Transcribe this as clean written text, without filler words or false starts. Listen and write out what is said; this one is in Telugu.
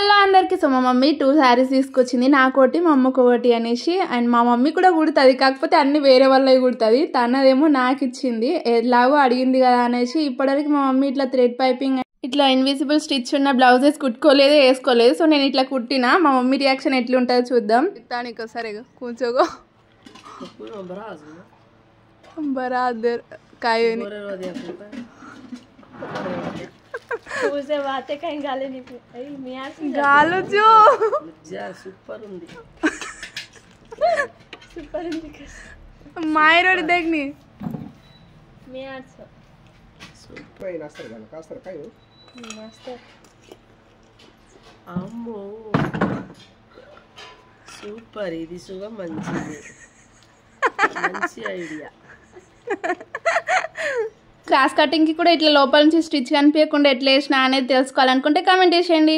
హలో అందరికీ. సో మా మమ్మీ 2 శారీస్ తీసుకొచ్చింది, నాకోటి మా అమ్మకు ఒకటి అనేసి. అండ్ మా మమ్మీ కూడా కుడుతుంది, కాకపోతే అన్ని వేరే వాళ్ళవి కుడుతుంది. తనదేమో నాకు ఇచ్చింది, ఎలాగో అడిగింది కదా అనేసి. ఇప్పటివరకు మా మమ్మీ ఇట్లా థ్రెడ్ పైపింగ్ ఇట్లా ఇన్విజిబుల్ స్టిచ్ ఉన్న బ్లౌజెస్ కుట్టుకోలేదు, వేసుకోలేదు. సో నేను ఇట్లా కుట్టినా. మా మమ్మీ రియాక్షన్ ఎట్లుంటుందో చూద్దాం. ఇస్తానికి సరే కూర్చోగో बराबर काय उसे बातें कहीं गाले नहीं मियां से गालो जो जा सुपर ఉంది सुपर ఉంది मायरोड देखनी मियां से सुपर नास्तर गाना कास्तर कायो नास्तर అమ్మో సూపర్. ఇది సుగా మంచిది, మంచి ఐడియా. క్రాస్ కటింగ్కి కూడా ఇట్లా లోపల నుంచి స్టిచ్ కనిపించకుండా ఎట్లా వేసినా అనేది తెలుసుకోవాలనుకుంటే కామెంట్ చేసేయండి.